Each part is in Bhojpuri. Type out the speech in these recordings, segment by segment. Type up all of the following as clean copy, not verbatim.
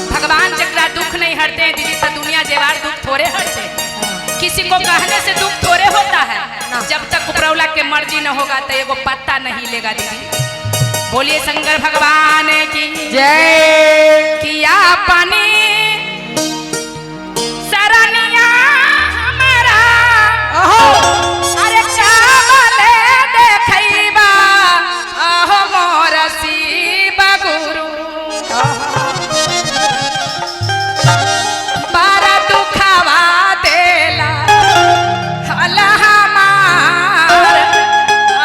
भगवान जकरा दुख नहीं हरते हैं दीदी तो दुनिया जेवार दुख थोड़े हरते हैं। किसी को कहने से दुख थोड़े होता है। जब तक उपरौला के मर्जी न होगा तो एगो पत्ता नहीं लेगा दीदी। बोलिए शंकर भगवान की जय। किया पानी सरनिया हमारा अरे चावले देखैबा अहो मोर शिव गुरु बड़ा दुखवा देला हल हमार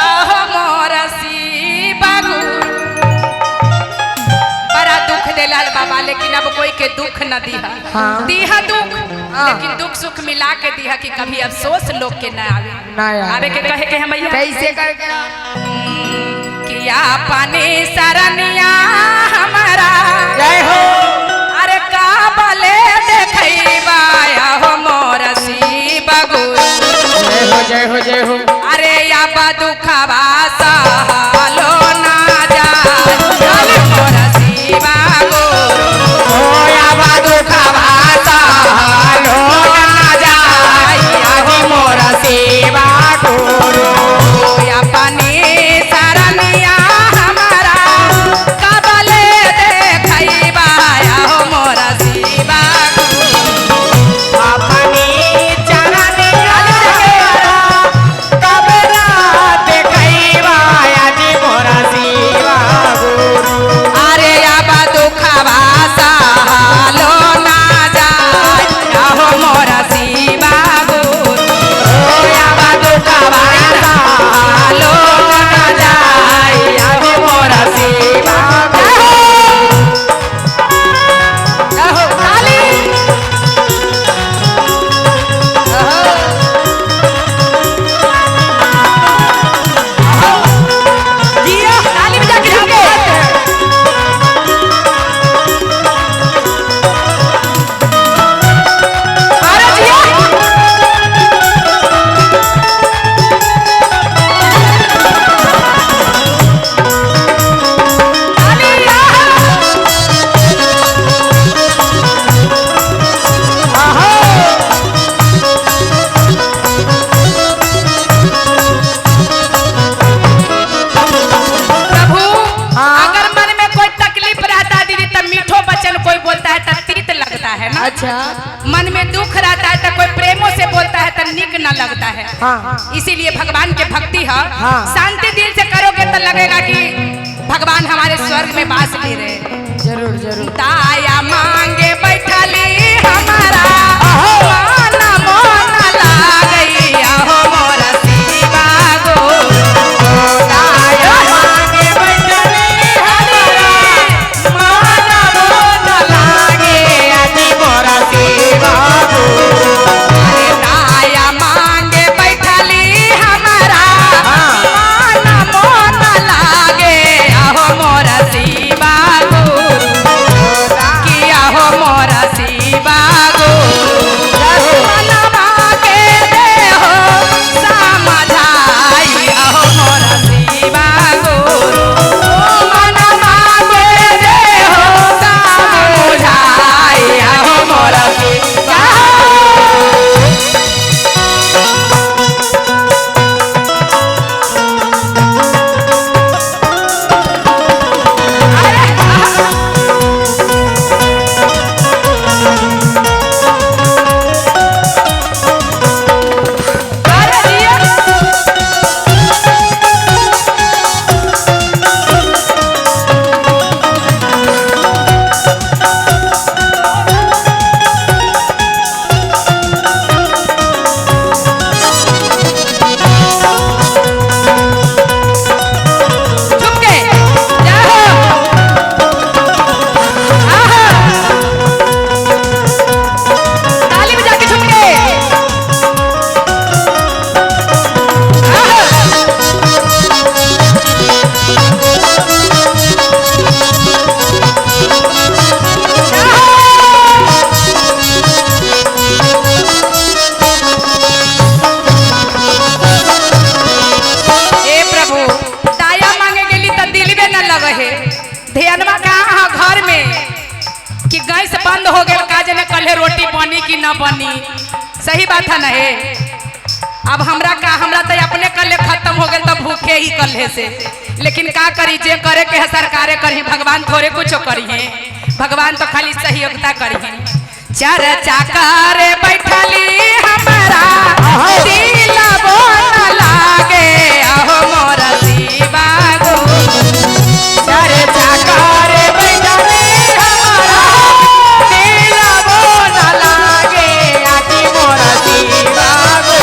अहो मोर शिव गुरु बड़ा दुख देला बाबा। लेकिन अब कोई के दुख न दिहा। हाँ। दिहा दुख लेकिन दुख सुख मिला के दिहा कि कभी अफसोस लोग के न आवे। आवे के कहे के हम कैसे करके किया पानी सरनिया हमारा जय हो। अरे काबले देखैबा हो मोर शिव गुरु जय हो जय हो जय हो। अरे या दुखवा सहलो ना जाए मोर शिव गुरु ओ या दुखवा सहलो ना जाए हो मोर शिव गुरु। या पानी सरनिया हमारा काबले देखैबा हो मोर शिव गुरु अपनी चरनिया कबरा देखैबा आज मोर शिव गुरु। अरे अब दुखवा सहलो ना जाए हो मोर शिव गुरु ओ या दुखवा सहलो ना जाए हो मोर शिव गुरु। अहो काली जिया काली बजा के जाओगे अरे जिया प्रभु अगर मन में कोई तकलीफ रहता है दीदी तब मीठो वचन कोई बोलता है तब तीत लगता है ना। अच्छा। मन में दुख रहता है तो कोई प्रेमों से बोलता है तो निक न लगता है। हाँ। इसीलिए भगवान के भक्ति है। हाँ। शांति दिल से करोगे तो लगेगा कि भगवान हमारे स्वर्ग में बास ले रहे हैं। जरूर जरूर। दाया मांगे बैठली हमारा मन मोन लागई हो मोर शिव गुरु दाया मांगे बैठली हमारा मन मोन लागे आज मोर शिव गुरु। अरे दाया मांगे बैठली हमारा मन मोन लागे हो मोर शिव गुरु कि गैस बंद हो गए का जने कल्हे रोटी बनी कि न बनी। सही बात है ना हे। अब हमरा तो अपने कल्हे खत्म हो गए तो भूखे ही कल्हे से। लेकिन का करी, जे करे के है सरकारे करी, भगवान थोड़े कुछ करी है। भगवान तो खाली सहयोगिता करी है। चर्चा करे बैठली हमारा दिल बोल लागे अहो मोरा शिवा गो। चर्चा करे बैठली हमारा दिल बोल लागे आजी मोरा शिवा गो।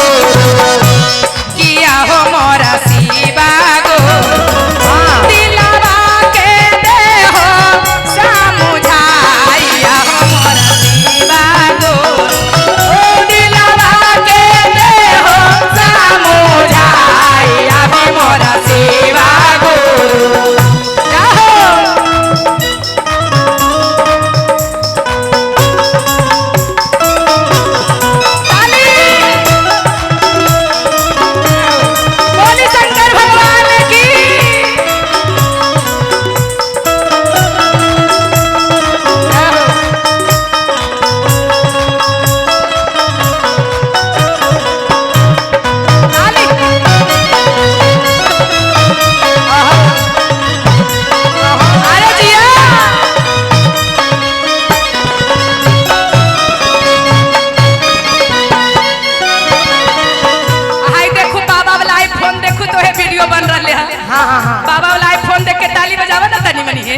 किया हो मोरा शिवा गो दिलवा के दे हो समुझाई हो मोरा शिवा गो। ओ दिलवा के दे हो समुझाई हो मोरा शिवा गो। बोली शंकर भगवान की। अरे जिया हाय देखो बाबा वाला आईफोन देखो तो है वीडियो बन रहे है। हाँ हाँ हाँ बाबा वाला आईफोन देख के ताली बजावा ना तनी मनी है।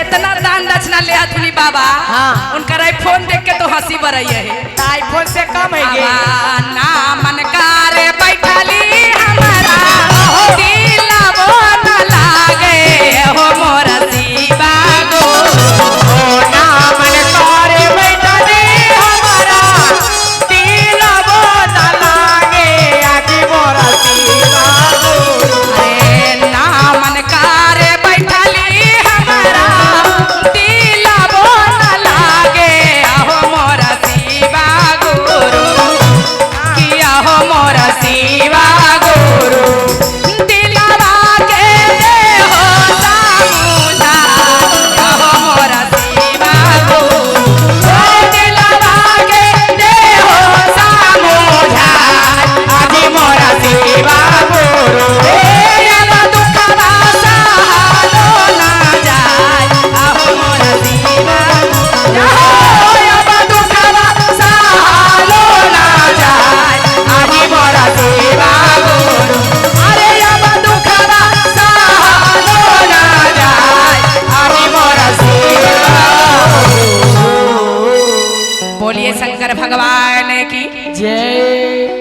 इतना दान दक्षिणा ले हथुनी बाबा। हाँ। उनका आईफोन देख के तो हंसी बरई है। आईफोन से कम है ये। ना मन करे बैठली हमारा दिल बोल लागे हो मोरा शिवा गो। ओ ना मन करे बैठली हमारा दिल बोल लागे आजी मोरा शिवा गो। अरे ना मन करे बैठली हमारा दिल बोल लागे हो मोरा शिवा गुरु। किया हो मोरा शिवा गुरु दिलवा के दे हो समुझा हो मोरा शिवा गुरु। ओ दिलवा के दे हो समुझा आजी मोरा शिवा गुरु। अब दुखवा सहलो ना जाय आहो मोरा शिवा गुरु। अब दुखवा सहलो ना जाय आहो मोरा शिवा गुरु। अरे अब दुखवा सहलो ना जाय आहो मोरा शिवा गुरु। बोलिए शंकर भगवान की जय।